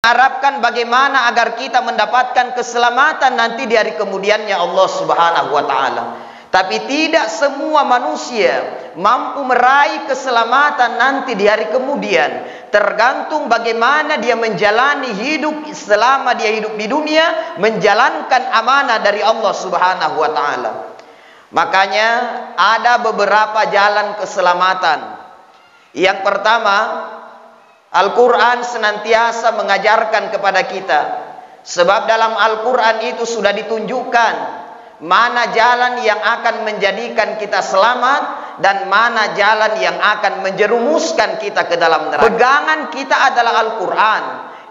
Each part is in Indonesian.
Harapkan bagaimana agar kita mendapatkan keselamatan nanti di hari kemudiannya Allah Subhanahu wa taala. Tapi tidak semua manusia mampu meraih keselamatan nanti di hari kemudian. Tergantung bagaimana dia menjalani hidup selama dia hidup di dunia, menjalankan amanah dari Allah Subhanahu wa taala. Makanya ada beberapa jalan keselamatan. Yang pertama, Al-Quran senantiasa mengajarkan kepada kita. Sebab dalam Al-Quran itu sudah ditunjukkan mana jalan yang akan menjadikan kita selamat dan mana jalan yang akan menjerumuskan kita ke dalam neraka. Pegangan kita adalah Al-Quran,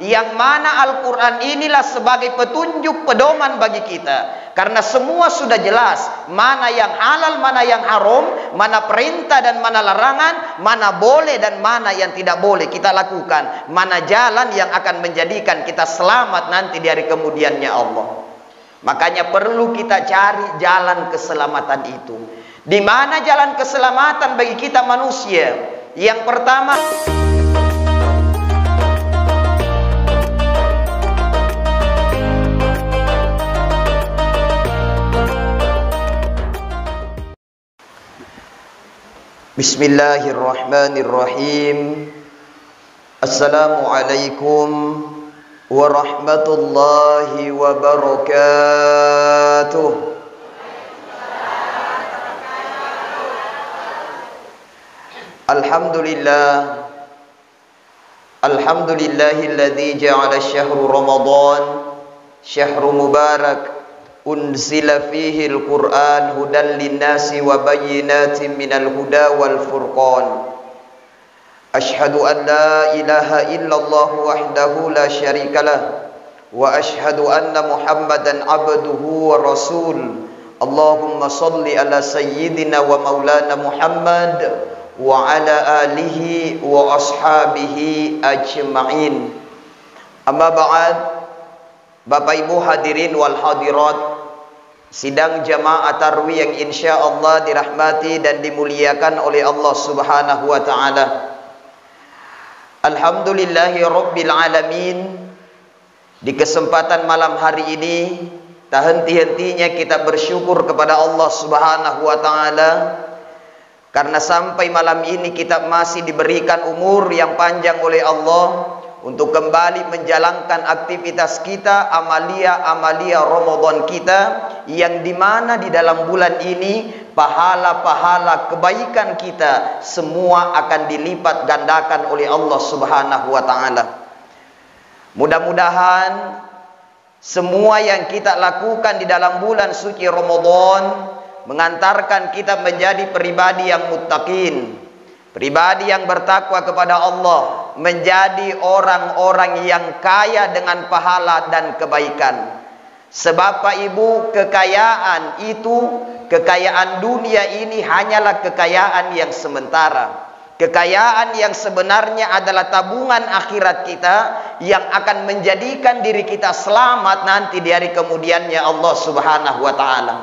yang mana Al-Quran inilah sebagai petunjuk pedoman bagi kita. Karena semua sudah jelas mana yang halal, mana yang haram, mana perintah dan mana larangan, mana boleh dan mana yang tidak boleh kita lakukan, mana jalan yang akan menjadikan kita selamat nanti di hari kemudiannya Allah. Makanya perlu kita cari jalan keselamatan itu. Di mana jalan keselamatan bagi kita manusia? Yang pertama, Bismillahirrahmanirrahim. Assalamualaikum warahmatullahi wabarakatuh. Alhamdulillah. Alhamdulillahilladzi ja'ala syahru Ramadan syahru mubarak unzila fihi al-Qur'an hudan linnasi wa bayyinatin minal huda wal furqan. Ashhadu an la ilaha illallah wahdahu la syarikalah wa ashhadu anna Muhammadan abduhu wa rasul. Allahumma salli ala sayyidina wa maulana Muhammad wa ala alihi wa ashabihi ajma'in. Amma ba'd. Bapak Ibu hadirin wal hadirat, sidang jamaah tarwih yang insya Allah dirahmati dan dimuliakan oleh Allah Subhanahu wa taala. Alhamdulillahi rabbil alamin. Di kesempatan malam hari ini, tak henti-hentinya kita bersyukur kepada Allah Subhanahu wa taala karena sampai malam ini kita masih diberikan umur yang panjang oleh Allah untuk kembali menjalankan aktivitas kita, amalia Ramadan kita, yang dimana di dalam bulan ini pahala-pahala kebaikan kita semua akan dilipat gandakan oleh Allah Subhanahu wa taala. Mudah-mudahan semua yang kita lakukan di dalam bulan suci Ramadan mengantarkan kita menjadi pribadi yang muttaqin, pribadi yang bertakwa kepada Allah, menjadi orang-orang yang kaya dengan pahala dan kebaikan. Sebab Pak Ibu, kekayaan itu, kekayaan dunia ini hanyalah kekayaan yang sementara. Kekayaan yang sebenarnya adalah tabungan akhirat kita yang akan menjadikan diri kita selamat nanti di hari kemudiannya Allah Subhanahu wa taala.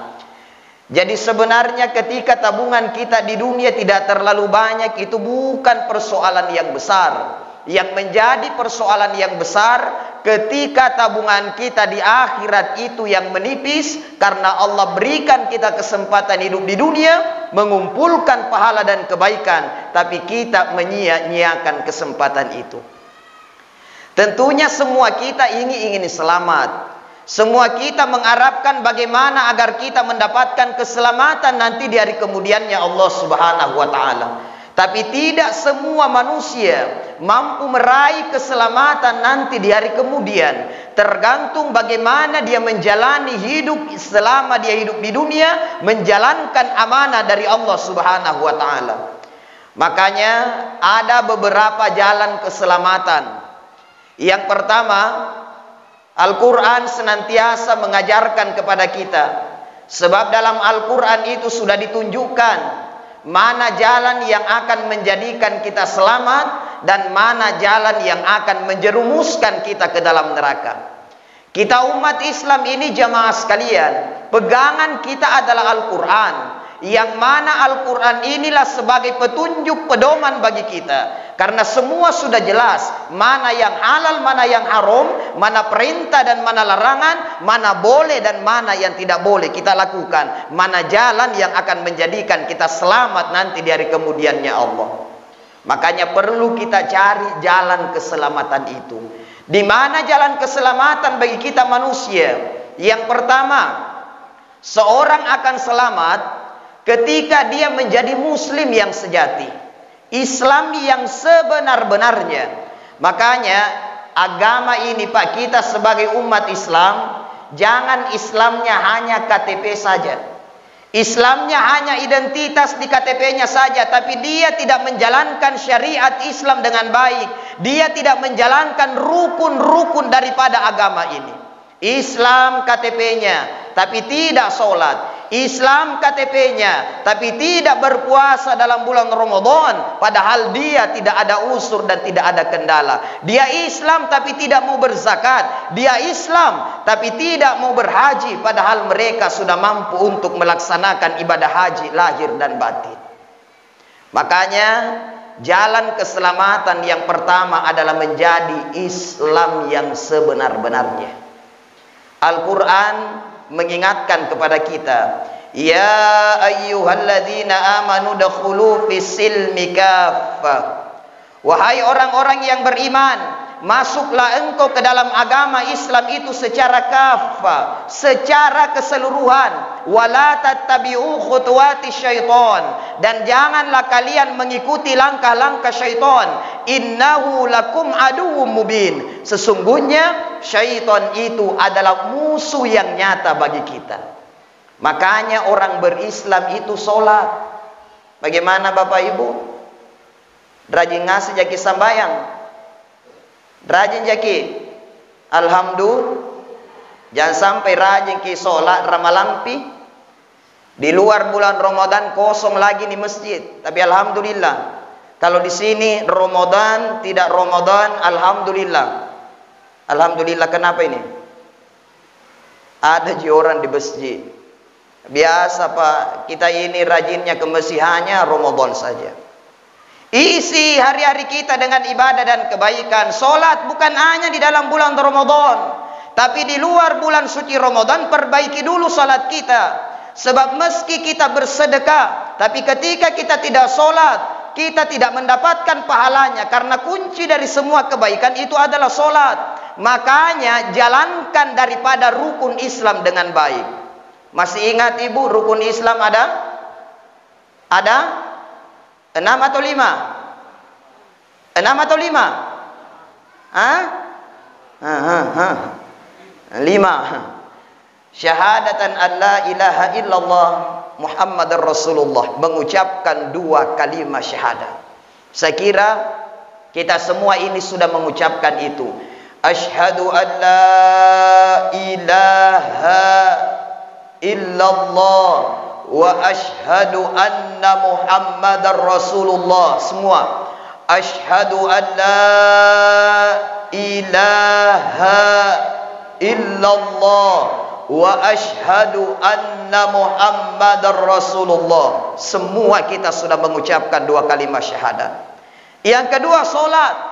Jadi sebenarnya ketika tabungan kita di dunia tidak terlalu banyak, itu bukan persoalan yang besar. Yang menjadi persoalan yang besar ketika tabungan kita di akhirat itu yang menipis, karena Allah berikan kita kesempatan hidup di dunia mengumpulkan pahala dan kebaikan, tapi kita menyia-nyiakan kesempatan itu. Tentunya semua kita ingin selamat. Semua kita mengharapkan bagaimana agar kita mendapatkan keselamatan nanti di hari kemudiannya Allah Subhanahu wa taala. Tapi tidak semua manusia mampu meraih keselamatan nanti di hari kemudian. Tergantung bagaimana dia menjalani hidup selama dia hidup di dunia, menjalankan amanah dari Allah Subhanahu wa taala. Makanya ada beberapa jalan keselamatan. Yang pertama, Al-Quran senantiasa mengajarkan kepada kita. Sebab dalam Al-Quran itu sudah ditunjukkan mana jalan yang akan menjadikan kita selamat dan mana jalan yang akan menjerumuskan kita ke dalam neraka. Kita umat Islam ini jamaah sekalian, pegangan kita adalah Al-Quran, yang mana Al-Quran inilah sebagai petunjuk pedoman bagi kita. Karena semua sudah jelas, mana yang halal, mana yang haram, mana perintah dan mana larangan, mana boleh dan mana yang tidak boleh kita lakukan, mana jalan yang akan menjadikan kita selamat nanti di hari kemudiannya Allah. Makanya perlu kita cari jalan keselamatan itu. Di mana jalan keselamatan bagi kita manusia? Yang pertama, seorang akan selamat ketika dia menjadi muslim yang sejati, Islam yang sebenar-benarnya. Makanya agama ini Pak, kita sebagai umat Islam, jangan Islamnya hanya KTP saja, Islamnya hanya identitas di KTP-nya saja, tapi dia tidak menjalankan syariat Islam dengan baik. Dia tidak menjalankan rukun-rukun daripada agama ini. Islam KTP-nya tapi tidak sholat, Islam KTP-nya tapi tidak berpuasa dalam bulan Ramadan, padahal dia tidak ada unsur dan tidak ada kendala. Dia Islam tapi tidak mau berzakat, dia Islam tapi tidak mau berhaji, padahal mereka sudah mampu untuk melaksanakan ibadah haji lahir dan batin. Makanya jalan keselamatan yang pertama adalah menjadi Islam yang sebenar-benarnya. Al-Quran mengingatkan kepada kita, ya ayyuhalladzina amanu dakhulu fis-silmi kaffah. Wahai orang-orang yang beriman, masuklah engkau ke dalam agama Islam itu secara kaffah, secara keseluruhan. Wala tattabi'u khutuwati syaitan, dan janganlah kalian mengikuti langkah-langkah syaitan. Innahu lakum aduwwum mubin. Sesungguhnya syaitan itu adalah musuh yang nyata bagi kita. Makanya orang berislam itu sholat. Bagaimana Bapak Ibu? Rajin ngasih jaki sambayang, rajin jaki alhamdulillah. Jangan sampai rajin ki sholat ramalampi, di luar bulan Ramadan kosong lagi di masjid. Tapi alhamdulillah, kalau di sini Ramadan tidak Ramadan, alhamdulillah. Alhamdulillah, kenapa ini? Ada orang di masjid. Biasa Pak, kita ini rajinnya ke masjid hanya Ramadan saja. Isi hari-hari kita dengan ibadah dan kebaikan. Solat bukan hanya di dalam bulan Ramadan, tapi di luar bulan suci Ramadan perbaiki dulu solat kita. Sebab meski kita bersedekah, tapi ketika kita tidak solat, kita tidak mendapatkan pahalanya. Karena kunci dari semua kebaikan itu adalah solat. Makanya jalankan daripada rukun Islam dengan baik. Masih ingat Ibu rukun Islam ada? Ada? 6 atau 5? 6 atau 5? Hah? 5. Syahadatan an la ilaha illallah Muhammadar Rasulullah, mengucapkan 2 kalimat syahadat. Saya kira kita semua ini sudah mengucapkan itu. Asyhadu an la ilaha illallah wa asyhadu anna Muhammadar Rasulullah. Semua asyhadu an la ilaha illallah wa asyhadu anna Muhammadar Rasulullah. Semua kita sudah mengucapkan 2 kalimat syahadat. Yang kedua, solat.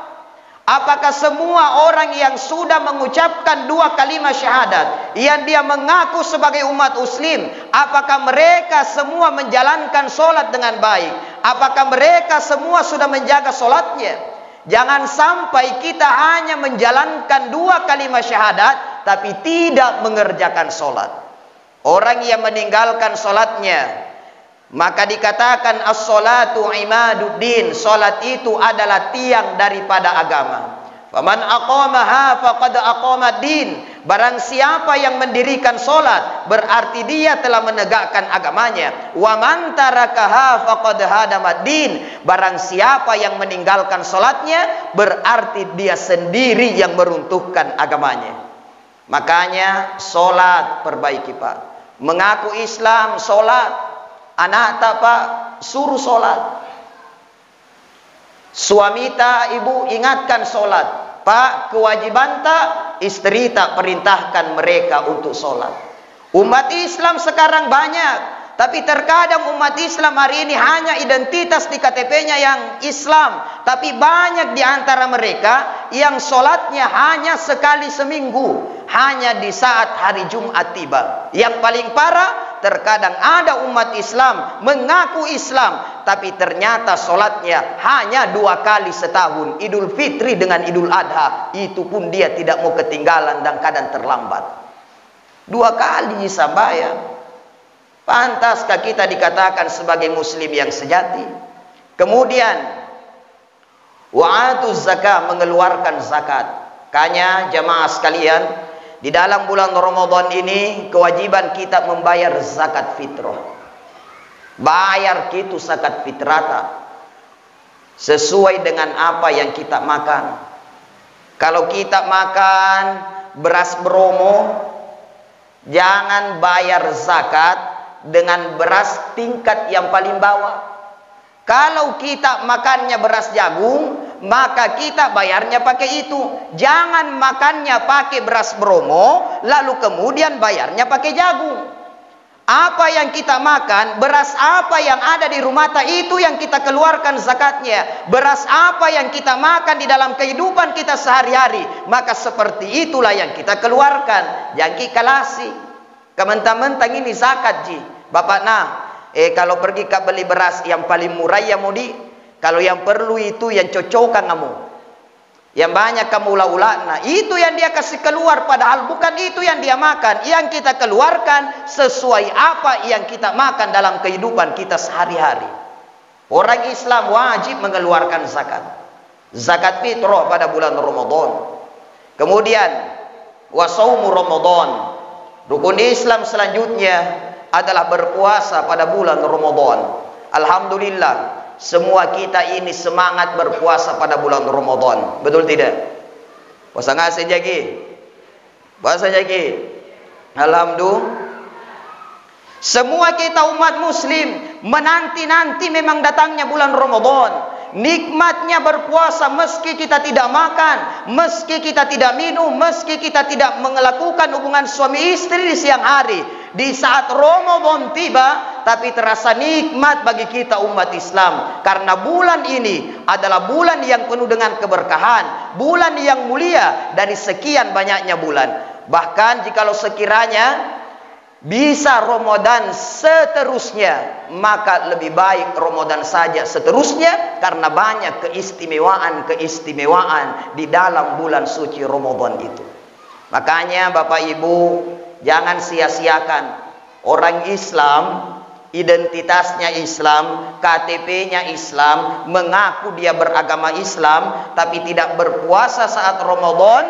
Apakah semua orang yang sudah mengucapkan 2 kalimat syahadat, yang dia mengaku sebagai umat muslim, apakah mereka semua menjalankan solat dengan baik? Apakah mereka semua sudah menjaga solatnya? Jangan sampai kita hanya menjalankan 2 kalimat syahadat, tapi tidak mengerjakan solat. Orang yang meninggalkan solatnya, maka dikatakan as-salatu imaduddin, salat itu adalah tiang daripada agama. Faman aqamaha faqad aqamad din. Barang siapa yang mendirikan salat, berarti dia telah menegakkan agamanya. Wa man tarakaha faqad hadamad din. Barang siapa yang meninggalkan salatnya, berarti dia sendiri yang meruntuhkan agamanya. Makanya salat perbaiki Pak. Mengaku Islam salat, anak tak Pak suruh solat, suami tak ibu ingatkan solat, Pak kewajiban tak istri tak perintahkan mereka untuk solat. Umat Islam sekarang banyak, Tapi terkadang umat Islam hari ini hanya identitas di KTP-nya yang Islam. Tapi banyak di antara mereka yang sholatnya hanya sekali seminggu. Hanya di saat hari Jumat tiba. Yang paling parah, terkadang ada umat Islam mengaku Islam. Tapi ternyata sholatnya hanya 2 kali setahun. Idul Fitri dengan Idul Adha. Itu pun dia tidak mau ketinggalan dan kadang terlambat. 2 kali bayar. Pantaskah kita dikatakan sebagai muslim yang sejati? Kemudian wa'atuz zakah, mengeluarkan zakat. Makanya jamaah sekalian, di dalam bulan Ramadan ini kewajiban kita membayar zakat fitrah. Bayar gitu zakat fitrata sesuai dengan apa yang kita makan. Kalau kita makan beras bromo, jangan bayar zakat dengan beras tingkat yang paling bawah. Kalau kita makannya beras jagung, maka kita bayarnya pakai itu. Jangan makannya pakai beras bromo, lalu kemudian bayarnya pakai jagung. Apa yang kita makan, beras apa yang ada di rumah itu yang kita keluarkan zakatnya. Beras apa yang kita makan di dalam kehidupan kita sehari-hari, maka seperti itulah yang kita keluarkan. Jangan kalasi. Mentang-mentang ini zakat ji. Bapak kalau pergi ke beli beras yang paling murah ya mudi. Kalau yang perlu itu yang cocokan kamu. Yang banyak kamu ulah-ulah. Itu yang dia kasih keluar, padahal bukan itu yang dia makan. Yang kita keluarkan sesuai apa yang kita makan dalam kehidupan kita sehari-hari. Orang Islam wajib mengeluarkan zakat. Zakat fitrah pada bulan Ramadan. Kemudian wasaumu Ramadan. Rukun Islam selanjutnya adalah berpuasa pada bulan Ramadan. Alhamdulillah, semua kita ini semangat berpuasa pada bulan Ramadan. Betul tidak? Puasa ngasih jagi. Puasa jagi. Alhamdulillah. Semua kita umat muslim menanti-nanti memang datangnya bulan Ramadan. Nikmatnya berpuasa meski kita tidak makan, meski kita tidak minum, meski kita tidak melakukan hubungan suami istri di siang hari. Di saat Ramadan tiba, tapi terasa nikmat bagi kita umat Islam. Karena bulan ini adalah bulan yang penuh dengan keberkahan, bulan yang mulia dari sekian banyaknya bulan. Bahkan jikalau sekiranya bisa Ramadan seterusnya, maka lebih baik Ramadan saja seterusnya, karena banyak keistimewaan di dalam bulan suci Ramadan itu. Makanya Bapak Ibu, jangan sia-siakan. Orang Islam, identitasnya Islam, KTP-nya Islam, mengaku dia beragama Islam, tapi tidak berpuasa saat Ramadan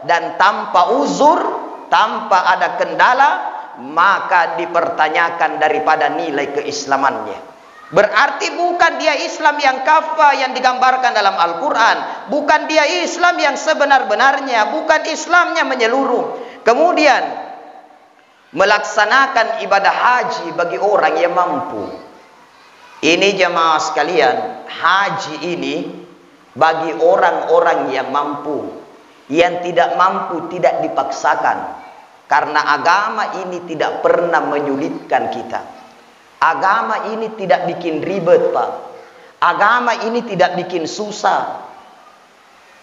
dan tanpa uzur, tanpa ada kendala, maka dipertanyakan daripada nilai keislamannya. Berarti bukan dia Islam yang kafah yang digambarkan dalam Al-Quran. Bukan dia Islam yang sebenar-benarnya. Bukan Islamnya menyeluruh. Kemudian melaksanakan ibadah haji bagi orang yang mampu. Ini jemaah sekalian, haji ini bagi orang-orang yang mampu. Yang tidak mampu tidak dipaksakan. Karena agama ini tidak pernah menyulitkan kita. Agama ini tidak bikin ribet, Pak. Agama ini tidak bikin susah.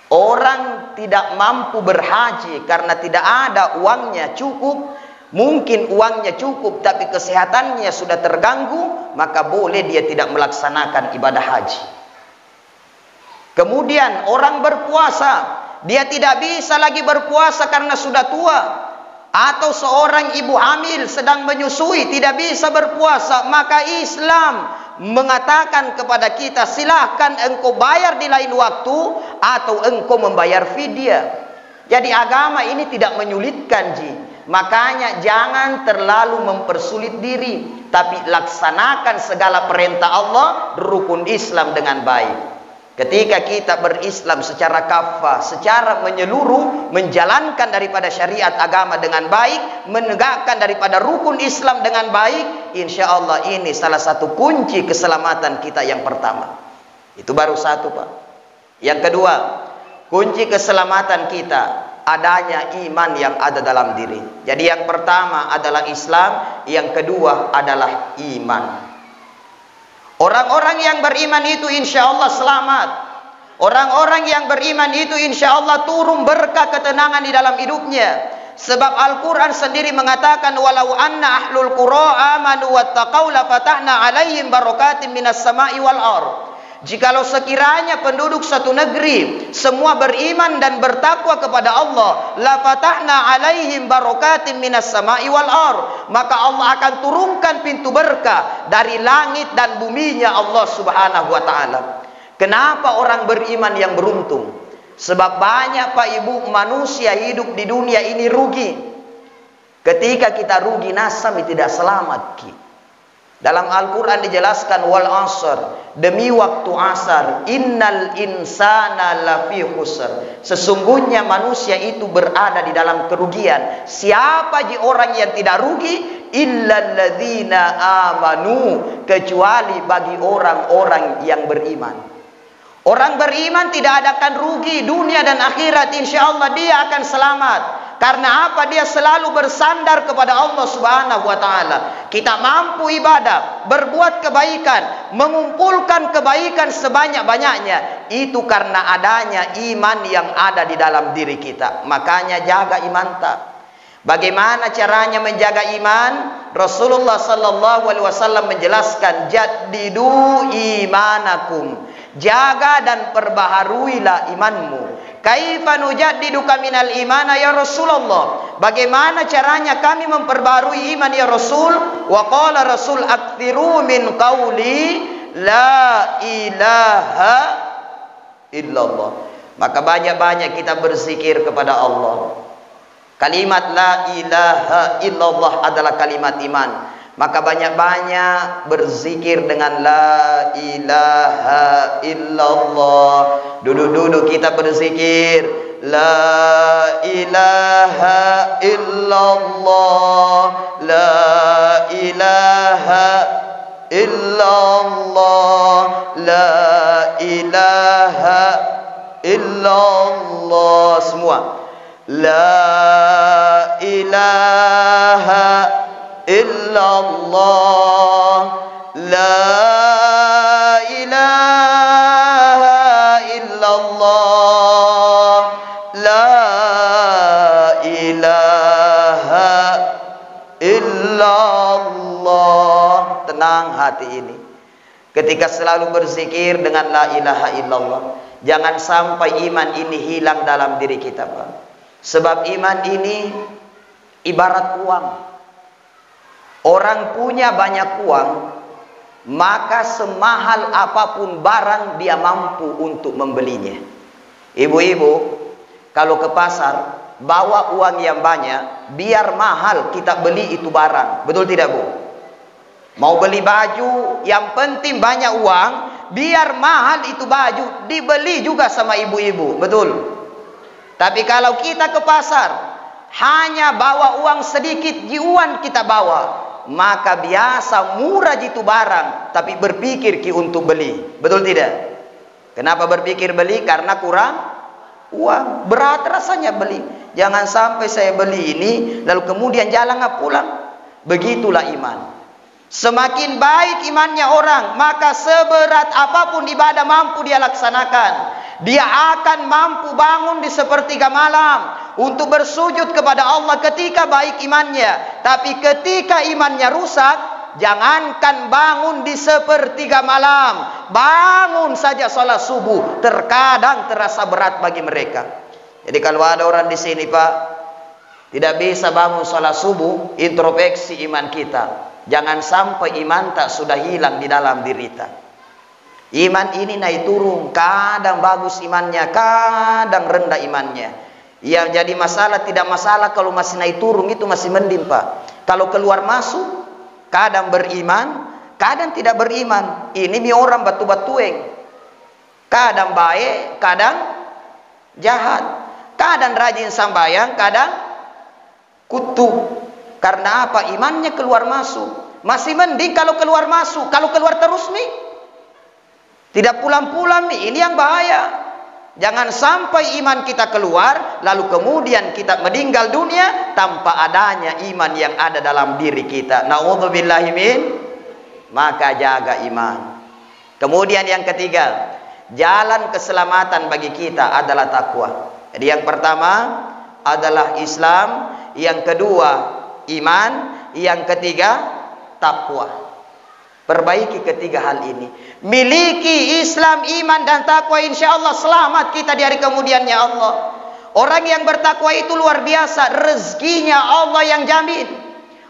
Orang tidak mampu berhaji karena tidak ada uangnya cukup. Mungkin uangnya cukup tapi kesehatannya sudah terganggu, maka boleh dia tidak melaksanakan ibadah haji. Kemudian orang berpuasa, dia tidak bisa lagi berpuasa karena sudah tua. Atau seorang ibu hamil sedang menyusui tidak bisa berpuasa, maka Islam mengatakan kepada kita, silahkan engkau bayar di lain waktu atau engkau membayar fidyah. Jadi agama ini tidak menyulitkan ji. Makanya jangan terlalu mempersulit diri, tapi laksanakan segala perintah Allah, rukun Islam dengan baik. Ketika kita berislam secara kafah, secara menyeluruh, menjalankan daripada syariat agama dengan baik, menegakkan daripada rukun Islam dengan baik, insya Allah ini salah satu kunci keselamatan kita yang pertama. Itu baru satu, Pak. Yang kedua, kunci keselamatan kita adanya iman yang ada dalam diri. Jadi yang pertama adalah Islam, yang kedua adalah iman. Orang-orang yang beriman itu insya Allah selamat. Orang-orang yang beriman itu insya Allah turun berkah ketenangan di dalam hidupnya. Sebab Al-Quran sendiri mengatakan, walau anna ahlul qura amanu wattaqau la fatahna alaihim barakatim minas sama'i wal ardh. Jikalau sekiranya penduduk satu negeri semua beriman dan bertakwa kepada Allah, la fatahna alaihim barakatim minas sama'i wal ardh, maka Allah akan turunkan pintu berkah dari langit dan buminya Allah Subhanahu wa taala. Kenapa orang beriman yang beruntung? Sebab banyak Pak Ibu manusia hidup di dunia ini rugi. Ketika kita rugi, nasami tidak selamat ki. Dalam Al-Quran dijelaskan, wal asr, demi waktu asar, innal insana lafi khusr, sesungguhnya manusia itu berada di dalam kerugian. Siapa ji orang yang tidak rugi? Illalladzina amanu, kecuali bagi orang-orang yang beriman. Orang beriman tidak akan rugi dunia dan akhirat, insya Allah dia akan selamat. Karena apa? Dia selalu bersandar kepada Allah Subhanahu wa taala. Kita mampu ibadah, berbuat kebaikan, mengumpulkan kebaikan sebanyak-banyaknya, itu karena adanya iman yang ada di dalam diri kita. Makanya jaga iman tak. Bagaimana caranya menjaga iman? Rasulullah sallallahu alaihi wasallam menjelaskan, jaddidu imanakum, jaga dan perbaharuilah imanmu. Kaifa nujaddiduka minal imana ya Rasulullah? Bagaimana caranya kami memperbarui iman ya Rasul? Wa qala Rasul, aktsiru min qauli la ilaha illallah. Maka banyak-banyak kita berzikir kepada Allah. Kalimat la ilaha illallah adalah kalimat iman. Maka banyak-banyak berzikir dengan la ilaha illallah. Duduk-duduk kita berzikir la ilaha illallah, la ilaha illallah, la ilaha illallah. Semua la ilaha illallah, la ilaha illallah, la ilaha illallah. Tenang hati ini ketika selalu berzikir dengan la ilaha illallah. Jangan sampai iman ini hilang dalam diri kita, Pak. Sebab iman ini ibarat uang. Orang punya banyak uang, maka semahal apapun barang dia mampu untuk membelinya. Ibu-ibu, kalau ke pasar bawa uang yang banyak, biar mahal kita beli itu barang. Betul tidak, Bu? Mau beli baju, yang penting banyak uang, biar mahal itu baju dibeli juga sama ibu-ibu. Betul? Tapi kalau kita ke pasar hanya bawa uang sedikit, jiuan kita bawa, maka biasa murah jitu barang, tapi berpikir ki untuk beli. Betul tidak? Kenapa berpikir beli? Karena kurang uang. Berat rasanya beli. Jangan sampai saya beli ini lalu kemudian jalan pulang. Begitulah iman. Semakin baik imannya orang, maka seberat apapun ibadah mampu dia laksanakan. Dia akan mampu bangun di sepertiga malam untuk bersujud kepada Allah ketika baik imannya. Tapi ketika imannya rusak, jangankan bangun di sepertiga malam, bangun saja sholat subuh terkadang terasa berat bagi mereka. Jadi kalau ada orang di sini, Pak, tidak bisa bangun sholat subuh, introspeksi iman kita. Jangan sampai iman tak sudah hilang di dalam diri kita. Iman ini naik turun, kadang bagus imannya, kadang rendah imannya. Yang jadi masalah tidak masalah kalau masih naik turun, itu masih mending, Pak. Kalau keluar masuk, kadang beriman, kadang tidak beriman. Ini mi orang batu-batueng. Kadang baik, kadang jahat. Kadang rajin sambayang, kadang kutu. Karena apa? Imannya keluar masuk. Masih mending kalau keluar masuk. Kalau keluar terus nih, tidak pulang-pulang nih, ini yang bahaya. Jangan sampai iman kita keluar, lalu kemudian kita meninggal dunia tanpa adanya iman yang ada dalam diri kita. Na'udzubillahi min. Maka jaga iman. Kemudian yang ketiga, jalan keselamatan bagi kita adalah takwa. Jadi yang pertama adalah Islam, yang kedua iman, yang ketiga takwa. Perbaiki ketiga hal ini. Miliki Islam, iman dan takwa, insya Allah selamat kita di hari kemudiannya Allah. Orang yang bertakwa itu luar biasa, rezekinya Allah yang jamin.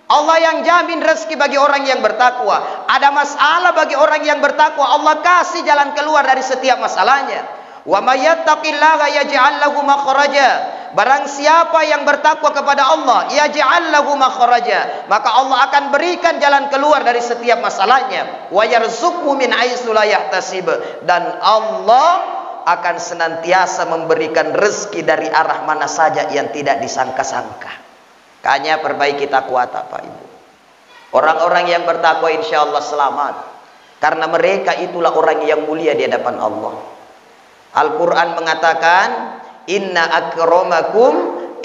Allah yang jamin rezeki bagi orang yang bertakwa. Ada masalah bagi orang yang bertakwa, Allah kasih jalan keluar dari setiap masalahnya. Wa may yattaqillaha yaj'al lahu makhraja. Barang siapa yang bertakwa kepada Allah, yaj'al lahu makhraja, maka Allah akan berikan jalan keluar dari setiap masalahnya. Wa yarzuqhu min haitsu la yahtasib, dan Allah akan senantiasa memberikan rezeki dari arah mana saja yang tidak disangka-sangka. Makanya perbaiki takwa, Pak Ibu. Orang-orang yang bertakwa insya Allah selamat, karena mereka itulah orang yang mulia di hadapan Allah. Al-Quran mengatakan, inna akramakum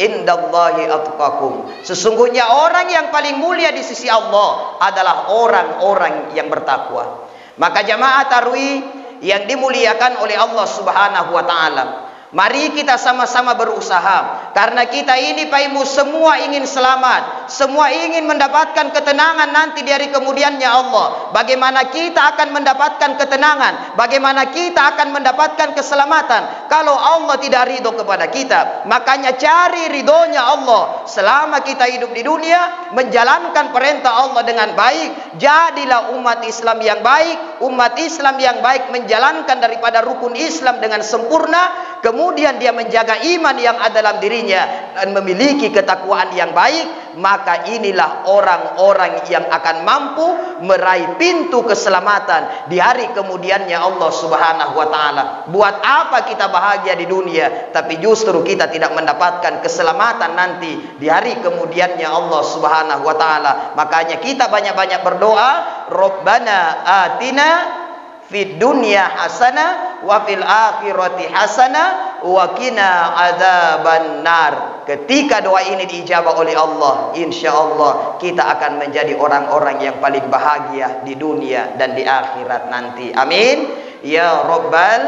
indallahi atqakum. Sesungguhnya orang yang paling mulia di sisi Allah adalah orang-orang yang bertakwa. Maka jamaah tarawih yang dimuliakan oleh Allah Subhanahu wa taala, mari kita sama-sama berusaha, karena kita ini Pak Ibu semua ingin selamat, semua ingin mendapatkan ketenangan nanti di hari kemudiannya Allah. Bagaimana kita akan mendapatkan ketenangan, bagaimana kita akan mendapatkan keselamatan kalau Allah tidak ridho kepada kita? Makanya cari ridhonya Allah selama kita hidup di dunia, menjalankan perintah Allah dengan baik. Jadilah umat Islam yang baik. Umat Islam yang baik menjalankan daripada rukun Islam dengan sempurna. Kemudian dia menjaga iman yang ada dalam dirinya dan memiliki ketakwaan yang baik, maka inilah orang-orang yang akan mampu meraih pintu keselamatan di hari kemudiannya Allah Subhanahu wa taala. Buat apa kita bahagia di dunia tapi justru kita tidak mendapatkan keselamatan nanti di hari kemudiannya Allah Subhanahu wa taala? Makanya kita banyak-banyak berdoa, Rabbana atina fid dunya hasanah wa fil akhirati hasanah wa qina adzaban nar. Ketika doa ini diijabah oleh Allah, insya Allah kita akan menjadi orang-orang yang paling bahagia di dunia dan di akhirat nanti. Amin ya rabbal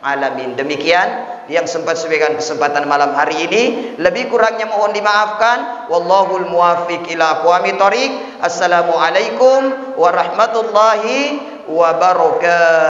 alamin. Demikian yang sempat sebagian kesempatan malam hari ini, lebih kurangnya mohon dimaafkan. Wallahul muwaffiq ila aqwamit thoriq. Assalamualaikum warahmatullahi wabarakatuh.